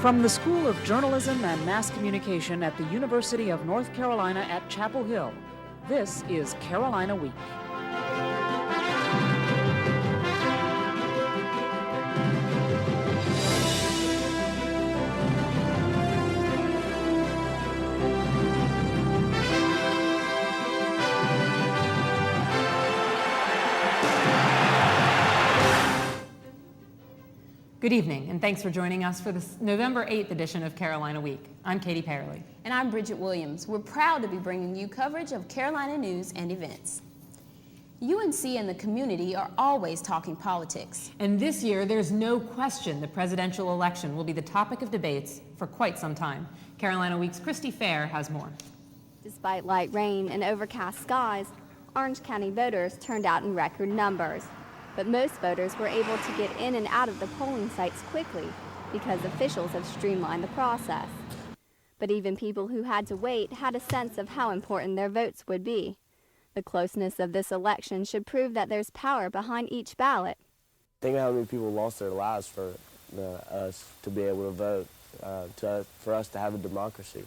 From the School of Journalism and Mass Communication at the University of North Carolina at Chapel Hill, this is Carolina Week. Good evening, and thanks for joining us for this November 8th edition of Carolina Week. I'm Katie Parley. And I'm Bridget Williams. We're proud to be bringing you coverage of Carolina news and events. UNC and the community are always talking politics. And this year, there's no question the presidential election will be the topic of debates for quite some time. Carolina Week's Christy Fair has more. Despite light rain and overcast skies, Orange County voters turned out in record numbers. But most voters were able to get in and out of the polling sites quickly because officials have streamlined the process. But even people who had to wait had a sense of how important their votes would be. The closeness of this election should prove that there's power behind each ballot. Think of how many people lost their lives for us to be able to vote, for us to have a democracy.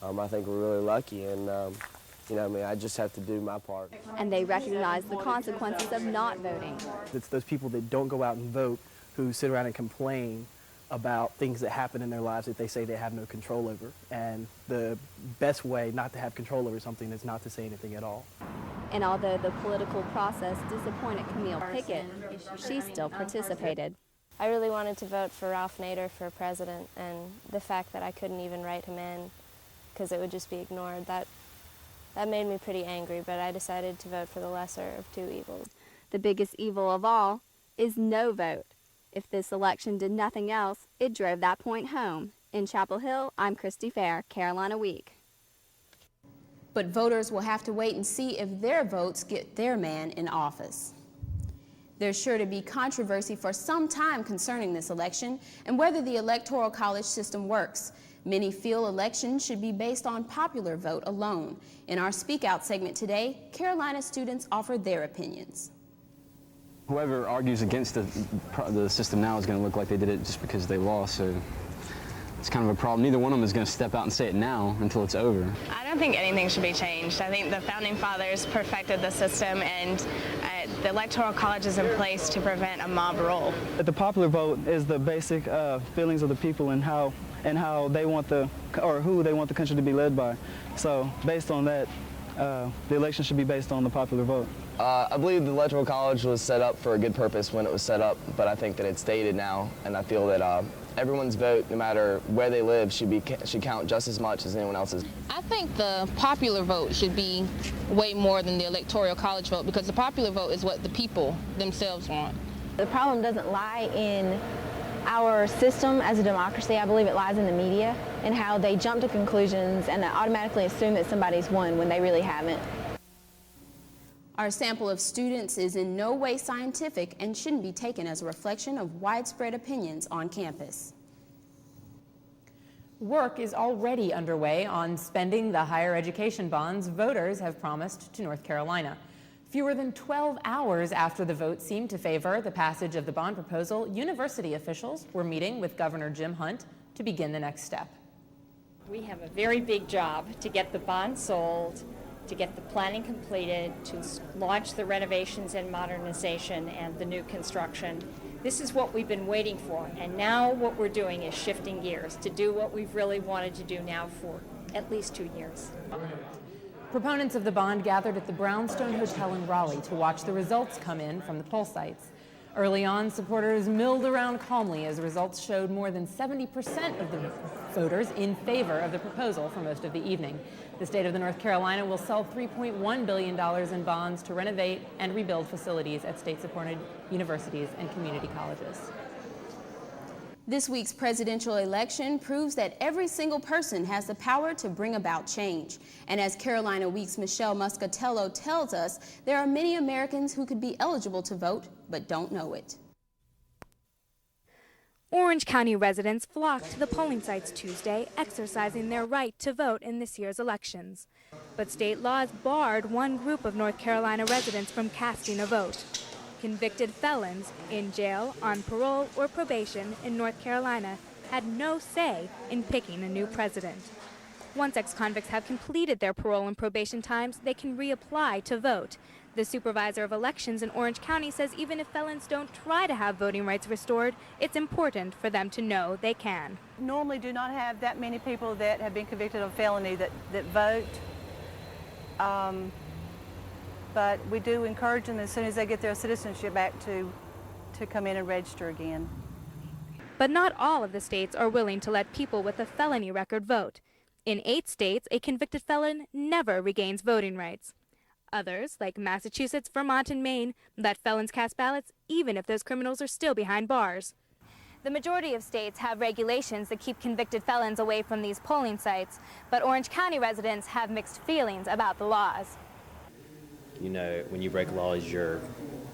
I think we're really lucky, and I just have to do my part. And they recognize the consequences of not voting. It's those people that don't go out and vote who sit around and complain about things that happen in their lives that they say they have no control over. And the best way not to have control over something is not to say anything at all. And although the political process disappointed Camille Pickett, she still participated. I really wanted to vote for Ralph Nader for president, and the fact that I couldn't even write him in because it would just be ignored, that made me pretty angry, but I decided to vote for the lesser of two evils. The biggest evil of all is no vote. If this election did nothing else, it drove that point home. In Chapel Hill, I'm Christy Fair, Carolina Week. But voters will have to wait and see if their votes get their man in office. There's sure to be controversy for some time concerning this election and whether the Electoral College system works. Many feel elections should be based on popular vote alone. In our Speak Out segment today, Carolina students offer their opinions. Whoever argues against the system now is going to look like they did it just because they lost, so it's kind of a problem. Neither one of them is going to step out and say it now until it's over. I don't think anything should be changed. I think the Founding Fathers perfected the system, and the Electoral College is in place to prevent a mob rule. The popular vote is the basic feelings of the people and how they want who they want the country to be led by. So based on that, the election should be based on the popular vote. I believe the Electoral College was set up for a good purpose when it was set up, but I think that it's dated now, and I feel that everyone's vote, no matter where they live, should count just as much as anyone else's. I think the popular vote should be way more than the Electoral College vote, because the popular vote is what the people themselves want. The problem doesn't lie in our system as a democracy. I believe it lies in the media and how they jump to conclusions and automatically assume that somebody's won when they really haven't. Our sample of students is in no way scientific and shouldn't be taken as a reflection of widespread opinions on campus. Work is already underway on spending the higher education bonds voters have promised to North Carolina. Fewer than 12 hours after the vote seemed to favor the passage of the bond proposal, university officials were meeting with Governor Jim Hunt to begin the next step. We have a very big job to get the bond sold, to get the planning completed, to launch the renovations and modernization and the new construction. This is what we've been waiting for, and now what we're doing is shifting gears to do what we've really wanted to do now for at least 2 years. Proponents of the bond gathered at the Brownstone Hotel in Raleigh to watch the results come in from the poll sites. Early on, supporters milled around calmly as results showed more than 70% of the voters in favor of the proposal for most of the evening. The state of North Carolina will sell $3.1 billion in bonds to renovate and rebuild facilities at state-supported universities and community colleges. This week's presidential election proves that every single person has the power to bring about change. And as Carolina Week's Michelle Muscatello tells us, there are many Americans who could be eligible to vote but don't know it. Orange County residents flocked to the polling sites Tuesday, exercising their right to vote in this year's elections. But state laws barred one group of North Carolina residents from casting a vote. Convicted felons in jail, on parole, or probation in North Carolina had no say in picking a new president. Once ex-convicts have completed their parole and probation times, they can reapply to vote. The supervisor of elections in Orange County says even if felons don't try to have voting rights restored, it's important for them to know they can. Normally do not have that many people that have been convicted of felony that vote. But we do encourage them as soon as they get their citizenship back to come in and register again. But not all of the states are willing to let people with a felony record vote. In 8 states, a convicted felon never regains voting rights. Others, like Massachusetts, Vermont, and Maine, let felons cast ballots even if those criminals are still behind bars. The majority of states have regulations that keep convicted felons away from these polling sites, but Orange County residents have mixed feelings about the laws. You know, when you break laws, you're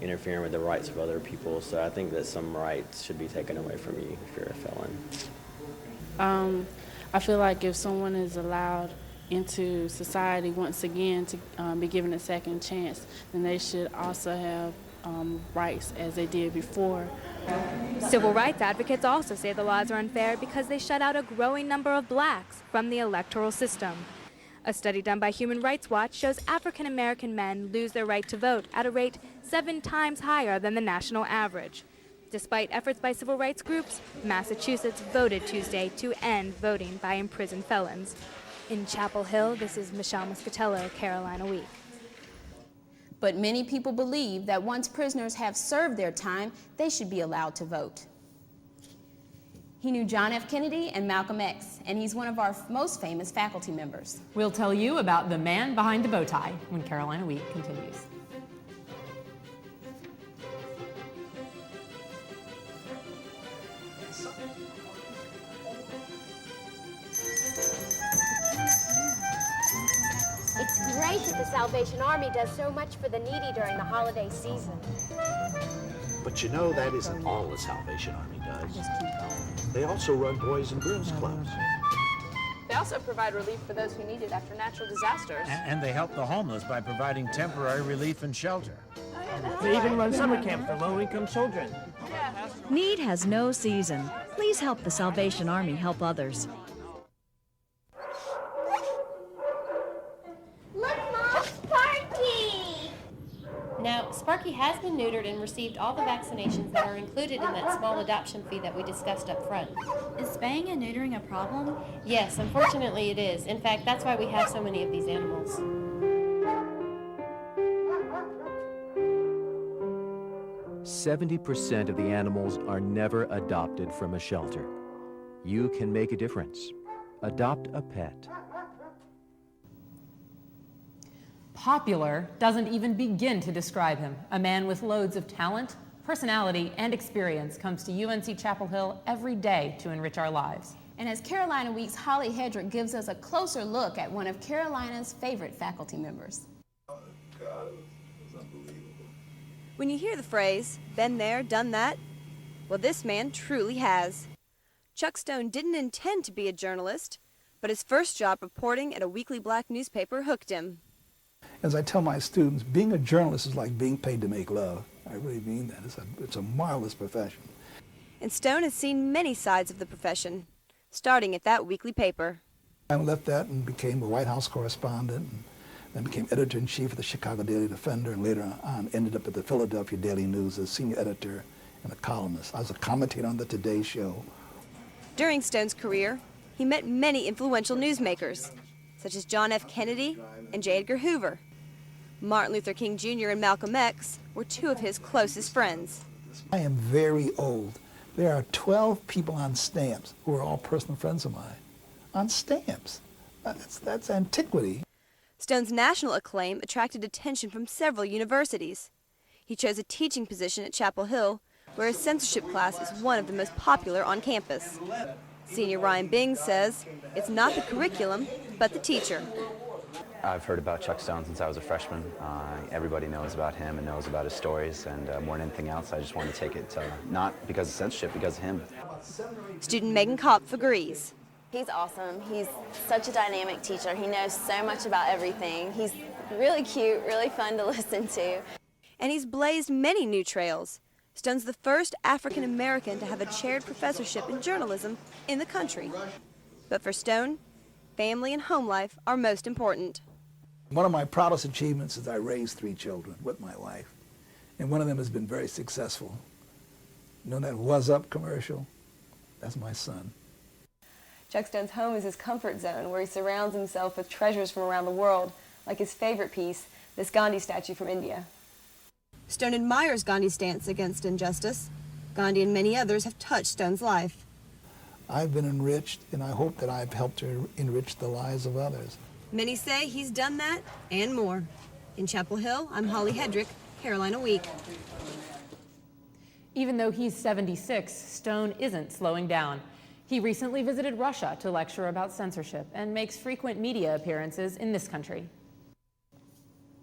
interfering with the rights of other people, so I think that some rights should be taken away from you if you're a felon. I feel like if someone is allowed into society once again to be given a second chance, then they should also have rights as they did before. Civil rights advocates also say the laws are unfair because they shut out a growing number of blacks from the electoral system. A study done by Human Rights Watch shows African American men lose their right to vote at a rate 7 times higher than the national average. Despite efforts by civil rights groups, Massachusetts voted Tuesday to end voting by imprisoned felons. In Chapel Hill, this is Michelle Muscatello, Carolina Week. But many people believe that once prisoners have served their time, they should be allowed to vote. He knew John F. Kennedy and Malcolm X, and he's one of our most famous faculty members. We'll tell you about the man behind the bow tie when Carolina Week continues. It's great that the Salvation Army does so much for the needy during the holiday season. But you know that isn't all the Salvation Army does. They also run Boys and Girls Clubs. They also provide relief for those who need it after natural disasters. And they help the homeless by providing temporary relief and shelter. They even run summer camps for low-income children. Need has no season. Please help the Salvation Army help others. Look, Mom, Sparky! Now, Sparky has been neutered and received all the vaccinations that are included in that small adoption fee that we discussed up front. Is spaying and neutering a problem? Yes, unfortunately it is. In fact, that's why we have so many of these animals. %70% of the animals are never adopted from a shelter. You can make a difference. Adopt a pet. Popular doesn't even begin to describe him. A man with loads of talent, personality, and experience comes to UNC-Chapel Hill every day to enrich our lives. And as Carolina Week's Holly Hedrick gives us a closer look at one of Carolina's favorite faculty members. Oh, God, it was unbelievable. When you hear the phrase, been there, done that, well, this man truly has. Chuck Stone didn't intend to be a journalist, but his first job reporting at a weekly black newspaper hooked him. As I tell my students, being a journalist is like being paid to make love. I really mean that. It's a marvelous profession. And Stone has seen many sides of the profession, starting at that weekly paper. I left that and became a White House correspondent, and then became editor-in-chief of the Chicago Daily Defender, and later on ended up at the Philadelphia Daily News as senior editor and a columnist. I was a commentator on the Today Show. During Stone's career, he met many influential newsmakers, such as John F. Kennedy and J. Edgar Hoover. Martin Luther King Jr. and Malcolm X were two of his closest friends. I am very old. There are 12 people on stamps who are all personal friends of mine. On stamps. That's antiquity. Stone's national acclaim attracted attention from several universities. He chose a teaching position at Chapel Hill, where his censorship class is one of the most popular on campus. Senior Ryan Bing says it's not the curriculum, but the teacher. I've heard about Chuck Stone since I was a freshman. Everybody knows about him and knows about his stories, and more than anything else, I just wanted to take it, not because of censorship, because of him. Student Megan Kopf agrees. He's awesome. He's such a dynamic teacher. He knows so much about everything. He's really cute, really fun to listen to. And he's blazed many new trails, Stone's the first African American to have a chaired professorship in journalism in the country. But for Stone, family and home life are most important. One of my proudest achievements is I raised 3 children with my wife, and one of them has been very successful. You know that "Was Up" commercial? That's my son. Chuck Stone's home is his comfort zone, where he surrounds himself with treasures from around the world, like his favorite piece, this Gandhi statue from India. Stone admires Gandhi's stance against injustice. Gandhi and many others have touched Stone's life. I've been enriched, and I hope that I've helped to enrich the lives of others. Many say he's done that and more. In Chapel Hill, I'm Holly Hedrick, Carolina Week. Even though he's 76, Stone isn't slowing down. He recently visited Russia to lecture about censorship and makes frequent media appearances in this country.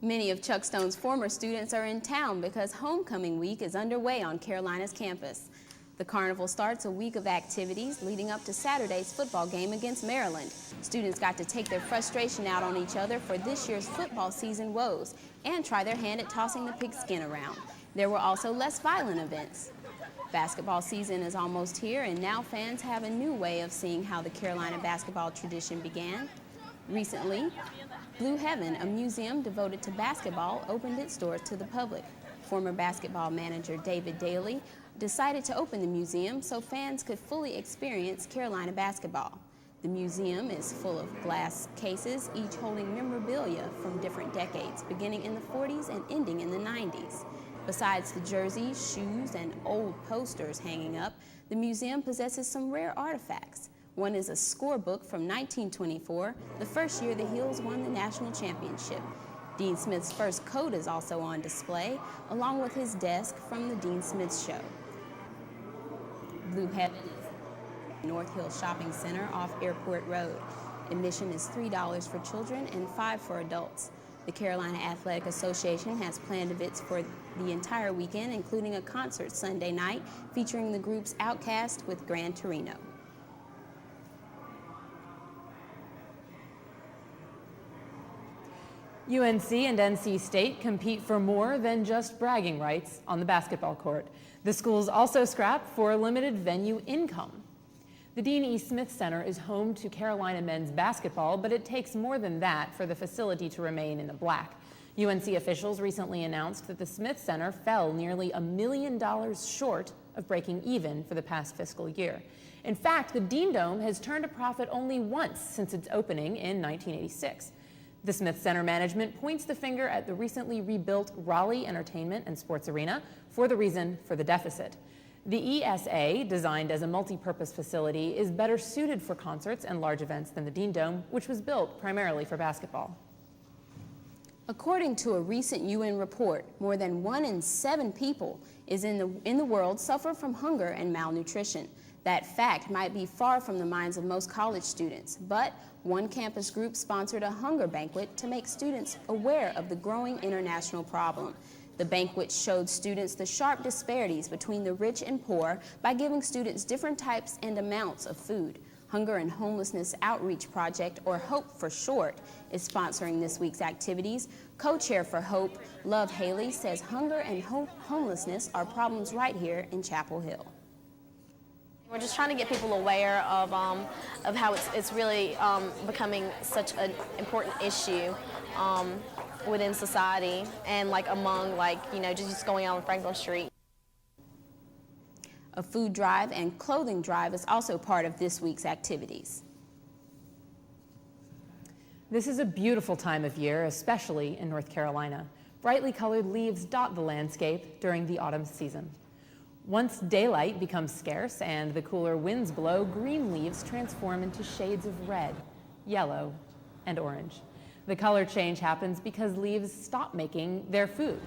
Many of Chuck Stone's former students are in town because homecoming week is underway on Carolina's campus. The carnival starts a week of activities leading up to Saturday's football game against Maryland. Students got to take their frustration out on each other for this year's football season woes and try their hand at tossing the pigskin around. There were also less violent events. Basketball season is almost here, and now fans have a new way of seeing how the Carolina basketball tradition began. Recently, Blue Heaven, a museum devoted to basketball, opened its doors to the public. Former basketball manager David Daly decided to open the museum so fans could fully experience Carolina basketball. The museum is full of glass cases, each holding memorabilia from different decades, beginning in the 40s and ending in the 90s. Besides the jerseys, shoes, and old posters hanging up, the museum possesses some rare artifacts. One is a scorebook from 1924, the first year the Heels won the national championship. Dean Smith's first coat is also on display, along with his desk from the Dean Smith Show. Blue Heaven is North Hill Shopping Center off Airport Road. Admission is $3 for children and $5 for adults. The Carolina Athletic Association has planned events for the entire weekend, including a concert Sunday night featuring the groups Outkast with Gran Torino. UNC and NC State compete for more than just bragging rights on the basketball court. The schools also scrap for limited venue income. The Dean E. Smith Center is home to Carolina men's basketball, but it takes more than that for the facility to remain in the black. UNC officials recently announced that the Smith Center fell nearly $1 million short of breaking even for the past fiscal year. In fact, the Dean Dome has turned a profit only once since its opening in 1986. The Smith Center management points the finger at the recently rebuilt Raleigh Entertainment and Sports Arena for the reason for the deficit. The ESA, designed as a multi-purpose facility, is better suited for concerts and large events than the Dean Dome, which was built primarily for basketball. According to a recent UN report, more than 1 in 7 people in the world suffer from hunger and malnutrition. That fact might be far from the minds of most college students, but one campus group sponsored a hunger banquet to make students aware of the growing international problem. The banquet showed students the sharp disparities between the rich and poor by giving students different types and amounts of food. Hunger and Homelessness Outreach Project, or HOPE for short, is sponsoring this week's activities. Co-chair for HOPE, Love Haley, says hunger and homelessness are problems right here in Chapel Hill. We're just trying to get people aware of how it's really becoming such an important issue within society and among just going on Franklin Street. A food drive and clothing drive is also part of this week's activities. This is a beautiful time of year, especially in North Carolina. Brightly colored leaves dot the landscape during the autumn season. Once daylight becomes scarce and the cooler winds blow, green leaves transform into shades of red, yellow, and orange. The color change happens because leaves stop making their food.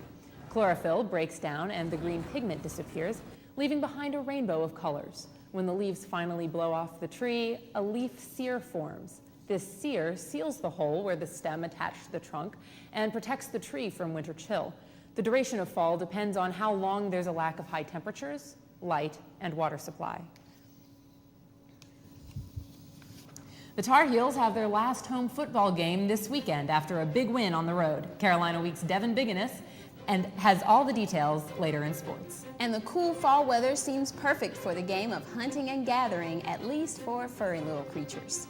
Chlorophyll breaks down and the green pigment disappears, leaving behind a rainbow of colors. When the leaves finally blow off the tree, a leaf sear forms. This sear seals the hole where the stem attached to the trunk and protects the tree from winter chill. The duration of fall depends on how long there's a lack of high temperatures, light, and water supply. The Tar Heels have their last home football game this weekend after a big win on the road. Carolina Week's Devin Biggins and has all the details later in sports. And the cool fall weather seems perfect for the game of hunting and gathering, at least for furry little creatures.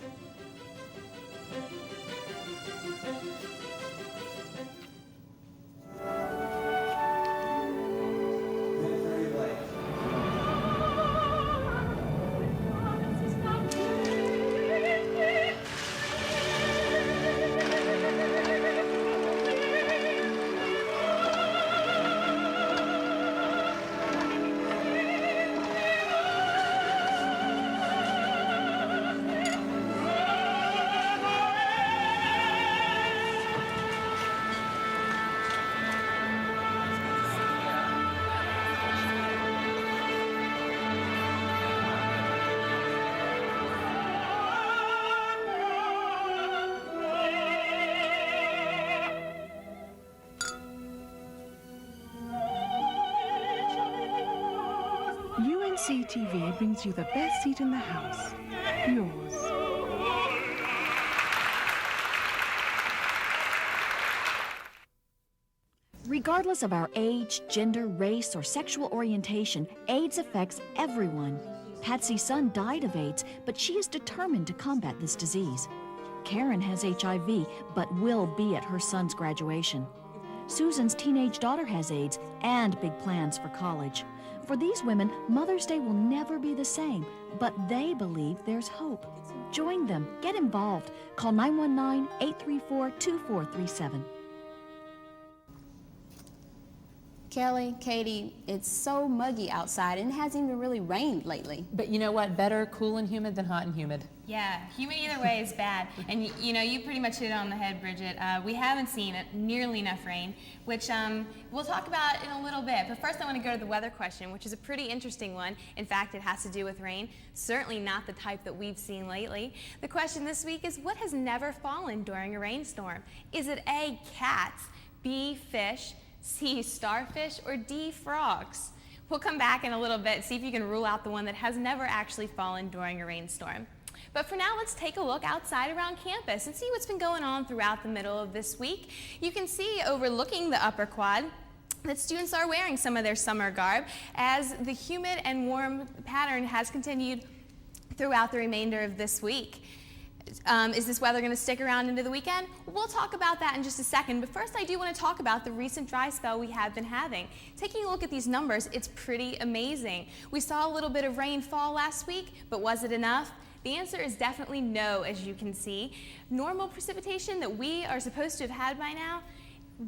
UNC-TV brings you the best seat in the house, yours. Regardless of our age, gender, race, or sexual orientation, AIDS affects everyone. Patsy's son died of AIDS, but she is determined to combat this disease. Karen has HIV, but will be at her son's graduation. Susan's teenage daughter has AIDS and big plans for college. For these women, Mother's Day will never be the same, but they believe there's hope. Join them. Get involved. Call 919-834-2437. Kelly, Katie, it's so muggy outside and it hasn't even really rained lately. But you know what? Better cool and humid than hot and humid. Yeah, humid either way is bad. And you know, you pretty much hit it on the head, Bridget. We haven't seen nearly enough rain, which we'll talk about in a little bit. But first I want to go to the weather question, which is a pretty interesting one. In fact, it has to do with rain. Certainly not the type that we've seen lately. The question this week is, what has never fallen during a rainstorm? Is it A, cats, B, fish, C, starfish, or D, frogs? We'll come back in a little bit, see if you can rule out the one that has never actually fallen during a rainstorm. But for now, let's take a look outside around campus and see what's been going on throughout the middle of this week. You can see overlooking the upper quad that students are wearing some of their summer garb as the humid and warm pattern has continued throughout the remainder of this week. Is this weather going to stick around into the weekend? We'll talk about that in just a second, but first I do want to talk about the recent dry spell we have been having. Taking a look at these numbers, it's pretty amazing. We saw a little bit of rain fall last week, but was it enough? The answer is definitely no, as you can see. Normal precipitation that we are supposed to have had by now,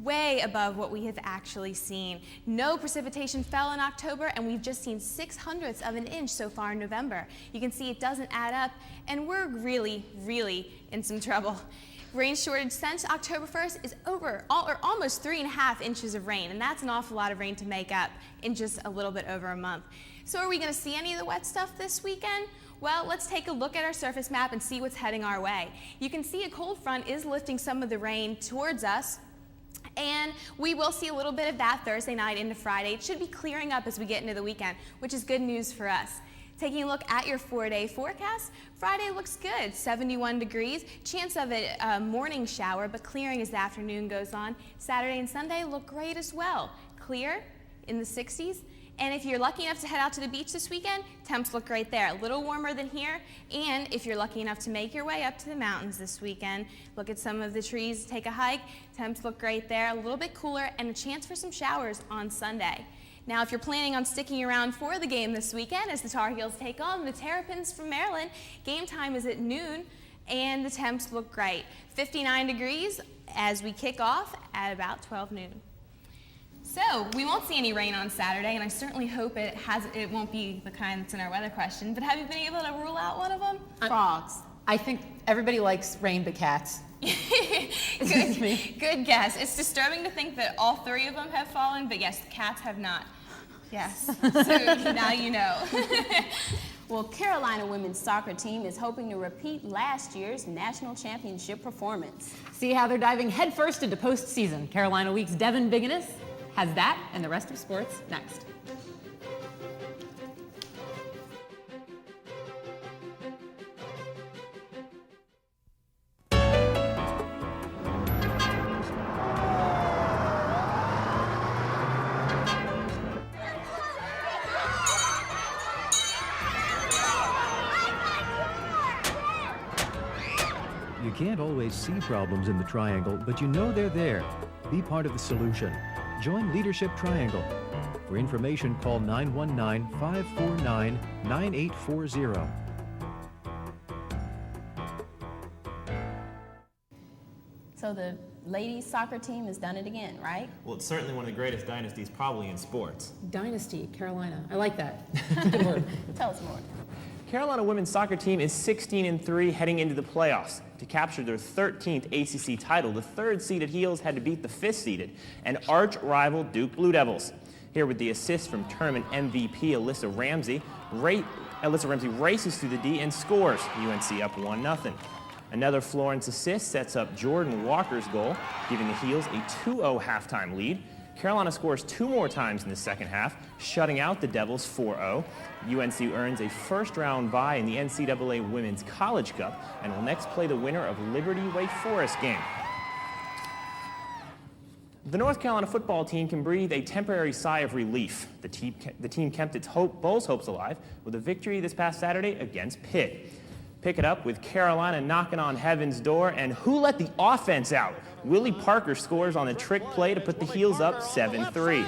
way above what we have actually seen. No precipitation fell in October, and we've just seen 0.06 of an inch so far in November. You can see it doesn't add up, and we're really, really in some trouble. Rain shortage since October 1st is almost 3.5 inches of rain, and that's an awful lot of rain to make up in just a little bit over a month. So are we going to see any of the wet stuff this weekend? Well, let's take a look at our surface map and see what's heading our way. You can see a cold front is lifting some of the rain towards us, and we will see a little bit of that Thursday night into Friday. It should be clearing up as we get into the weekend, which is good news for us. Taking a look at your 4-day forecast, Friday looks good, 71 degrees, chance of a morning shower, but clearing as the afternoon goes on. Saturday and Sunday look great as well, clear in the 60s. And if you're lucky enough to head out to the beach this weekend, temps look great there, a little warmer than here. And if you're lucky enough to make your way up to the mountains this weekend, look at some of the trees, take a hike, temps look great there, a little bit cooler, and a chance for some showers on Sunday. Now, if you're planning on sticking around for the game this weekend as the Tar Heels take on the Terrapins from Maryland, game time is at noon, and the temps look great. 59 degrees as we kick off at about 12 noon. So, we won't see any rain on Saturday, and I certainly hope it won't be the kind that's in our weather question, but have you been able to rule out one of them? Frogs. I think everybody likes rain but cats. Good guess. It's disturbing to think that all three of them have fallen, but yes, the cats have not. Yes, so now you know. Well, Carolina women's soccer team is hoping to repeat last year's national championship performance. See how they're diving headfirst into postseason. Carolina Week's Devin Biganis has that and the rest of sports next. can't always see problems in the triangle, but you know they're there. Be part of the solution. Join Leadership Triangle. For information, call 919-549-9840. So the ladies soccer team has done it again, right? Well, it's certainly one of the greatest dynasties probably in sports. Dynasty, Carolina. I like that. Good word. Tell us more. Carolina women's soccer team is 16-3 heading into the playoffs. To capture their 13th ACC title, the third-seeded Heels had to beat the fifth-seeded and arch-rival Duke Blue Devils. Here with the assist from tournament MVP Alyssa Ramsey races through the D and scores. UNC up 1-0. Another Florence assist sets up Jordan Walker's goal, giving the Heels a 2-0 halftime lead. Carolina scores 2 more times in the second half, shutting out the Devils 4-0. UNC earns a first-round bye in the NCAA Women's College Cup and will next play the winner of Liberty-Wake Forest game. The North Carolina football team can breathe a temporary sigh of relief. The team kept its Bulls' hopes alive with a victory this past Saturday against Pitt. Pick it up with Carolina knocking on heaven's door, and who let the offense out? Willie Parker scores on a trick play to put the Heels up 7-3.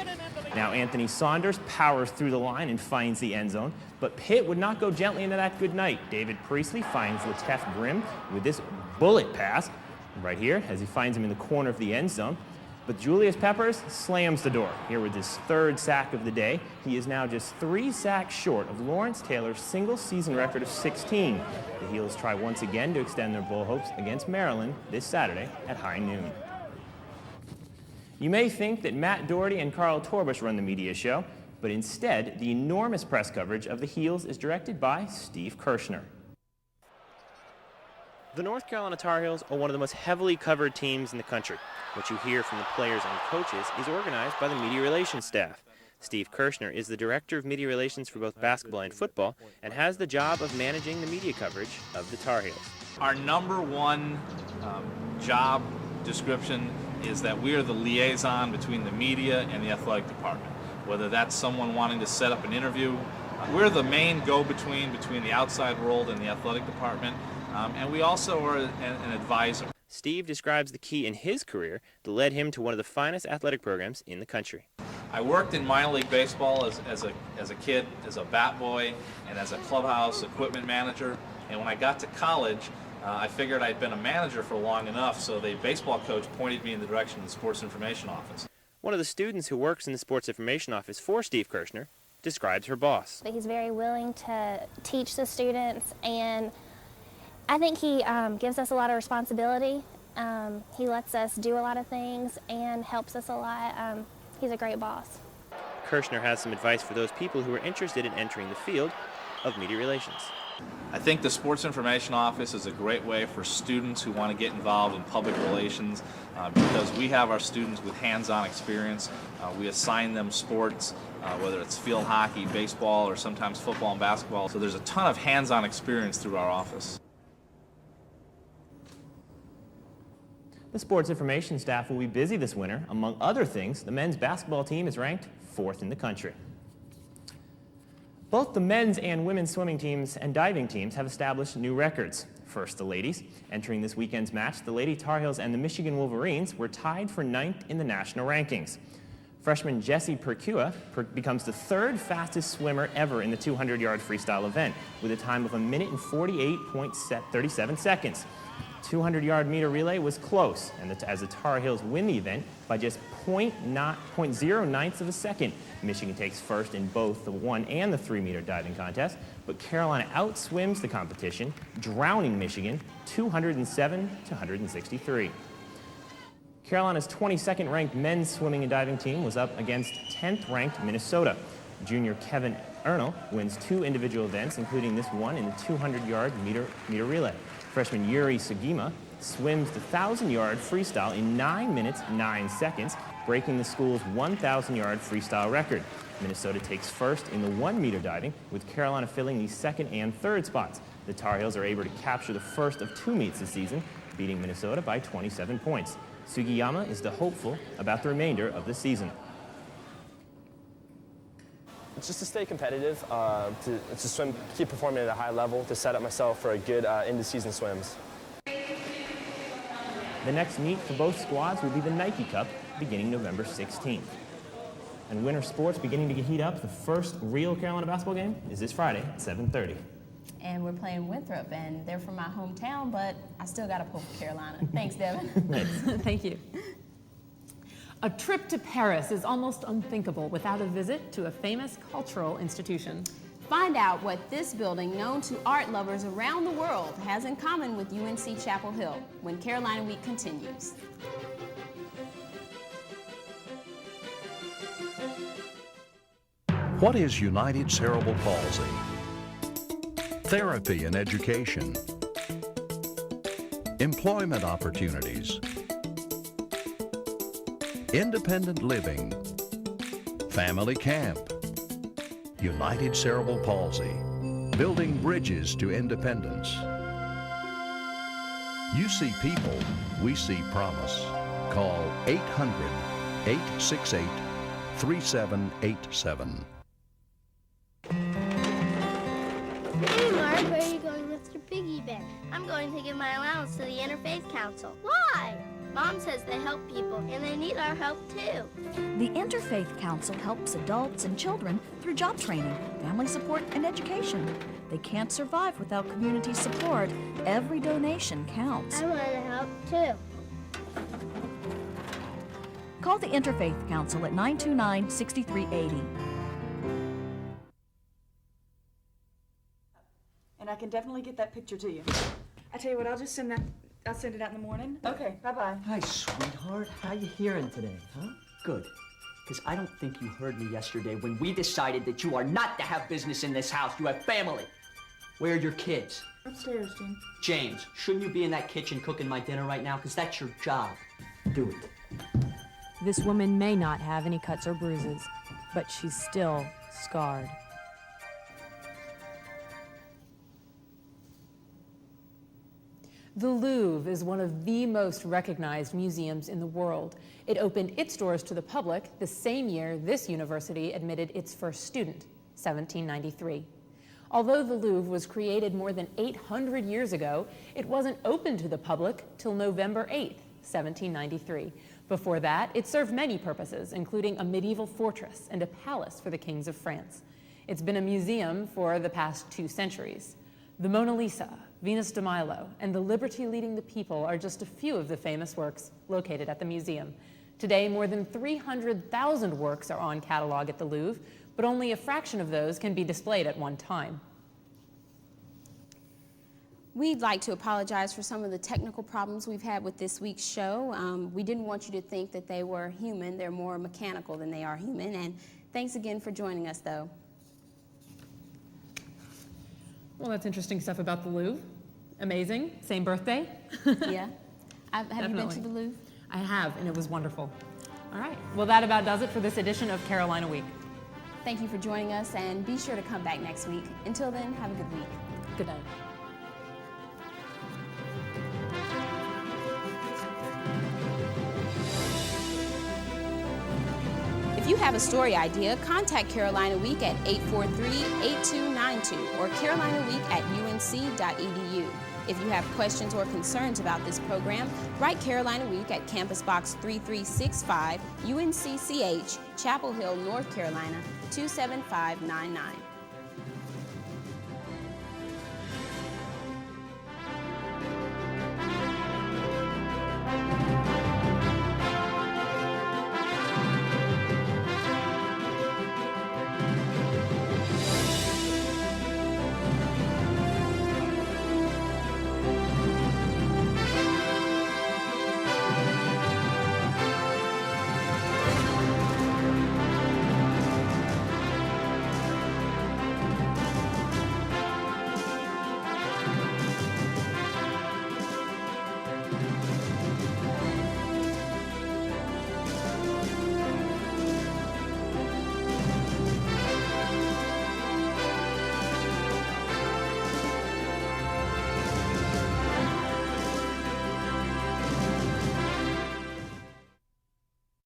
Now Anthony Saunders powers through the line and finds the end zone, but Pitt would not go gently into that good night. David Priestley finds Lateef Grimm with this bullet pass right here as he finds him in the corner of the end zone. But Julius Peppers slams the door. Here with his 3rd sack of the day, he is now just 3 sacks short of Lawrence Taylor's single-season record of 16. The Heels try once again to extend their Bull hopes against Maryland this Saturday at high noon. You may think that Matt Doherty and Carl Torbush run the media show, but instead, the enormous press coverage of the Heels is directed by Steve Kirshner. The North Carolina Tar Heels are one of the most heavily covered teams in the country. What you hear from the players and coaches is organized by the media relations staff. Steve Kirshner is the director of media relations for both basketball and football and has the job of managing the media coverage of the Tar Heels. Our number one job description is that we are the liaison between the media and the athletic department. Whether that's someone wanting to set up an interview, we're the main go-between between the outside world and the athletic department, and we also are an advisor. Steve describes the key in his career that led him to one of the finest athletic programs in the country. I worked in minor league baseball as a kid, as a bat boy, and as a clubhouse equipment manager. And when I got to college, I figured I'd been a manager for long enough, so the baseball coach pointed me in the direction of the sports information office. One of the students who works in the sports information office for Steve Kirshner describes her boss. He's very willing to teach the students, and I think he gives us a lot of responsibility. He lets us do a lot of things and helps us a lot. He's a great boss. Kirshner has some advice for those people who are interested in entering the field of media relations. I think the Sports Information Office is a great way for students who want to get involved in public relations because we have our students with hands-on experience. We assign them sports, whether it's field hockey, baseball, or sometimes football and basketball. So there's a ton of hands-on experience through our office. The sports information staff will be busy this winter. Among other things, the men's basketball team is ranked 4th in the country. Both the men's and women's swimming teams and diving teams have established new records. First, the ladies. Entering this weekend's match, the Lady Tar Heels and the Michigan Wolverines were tied for 9th in the national rankings. Freshman Jessie Perkua becomes the 3rd fastest swimmer ever in the 200-yard freestyle event with a time of 1 minute and 48.37 seconds. 200-yard meter relay was close, and as the Tar Heels win the event by just 0.09 of a second. Michigan takes first in both the 1 and the 3-meter diving contest, but Carolina outswims the competition, drowning Michigan 207 to 163. Carolina's 22nd ranked men's swimming and diving team was up against 10th ranked Minnesota. Junior Kevin Ernle wins 2 individual events, including this one in the 200-yard meter relay. Freshman Yuri Sugima swims the 1,000-yard freestyle in 9 minutes, 9 seconds, breaking the school's 1,000-yard freestyle record. Minnesota takes first in the 1-meter diving, with Carolina filling the 2nd and 3rd spots. The Tar Heels are able to capture the first of 2 meets this season, beating Minnesota by 27 points. Sugiyama is the hopeful about the remainder of the season. Just to stay competitive, to swim, keep performing at a high level, to set up myself for a good end-of-season swims. The next meet for both squads will be the Nike Cup, beginning November 16th. And winter sports beginning to heat up. The first real Carolina basketball game is this Friday at 7:30. And we're playing Winthrop, and they're from my hometown, but I still got to pull for Carolina. Thanks, Devin. Thank you. A trip to Paris is almost unthinkable without a visit to a famous cultural institution. Find out what this building, known to art lovers around the world, has in common with UNC-Chapel Hill when Carolina Week continues. What is United Cerebral Palsy? Therapy and education. Employment opportunities. Independent living. Family camp. United Cerebral Palsy. Building bridges to independence. You see people, we see promise. Call 800-868-3787. Hey, Mark, where are you going with your piggy bank? I'm going to give my allowance to the Interfaith Council. Why? Mom says they help people, and they need our help, too. The Interfaith Council helps adults and children through job training, family support, and education. They can't survive without community support. Every donation counts. I want to help, too. Call the Interfaith Council at 929-6380. And I can definitely get that picture to you. I tell you what, I'll send it out in the morning. Okay, bye-bye. Hi, sweetheart. How you hearing today, huh? Good. Because I don't think you heard me yesterday when we decided that you are not to have business in this house. You have family. Where are your kids? Upstairs, Jim. James, shouldn't you be in that kitchen cooking my dinner right now? Because that's your job. Do it. This woman may not have any cuts or bruises, but she's still scarred. The Louvre is one of the most recognized museums in the world. It opened its doors to the public the same year this university admitted its first student, 1793. Although the Louvre was created more than 800 years ago, it wasn't open to the public till November 8, 1793. Before that, it served many purposes, including a medieval fortress and a palace for the kings of France. It's been a museum for the past 2 centuries. The Mona Lisa, Venus de Milo, and The Liberty Leading the People are just a few of the famous works located at the museum. Today, more than 300,000 works are on catalog at the Louvre, but only a fraction of those can be displayed at one time. We'd like to apologize for some of the technical problems we've had with this week's show. We didn't want you to think that they were human. They're more mechanical than they are human. And thanks again for joining us, though. Well, that's interesting stuff about the Louvre. Amazing. Same birthday. Yeah. Have you been to the Louvre? I have, and it was wonderful. All right. Well, that about does it for this edition of Carolina Week. Thank you for joining us, and be sure to come back next week. Until then, have a good week. Good night. If you have a story idea, contact Carolina Week at 843-8292 or carolinaweek@unc.edu. If you have questions or concerns about this program, write Carolina Week at Campus Box 3365, UNC-CH, Chapel Hill, North Carolina, 27599.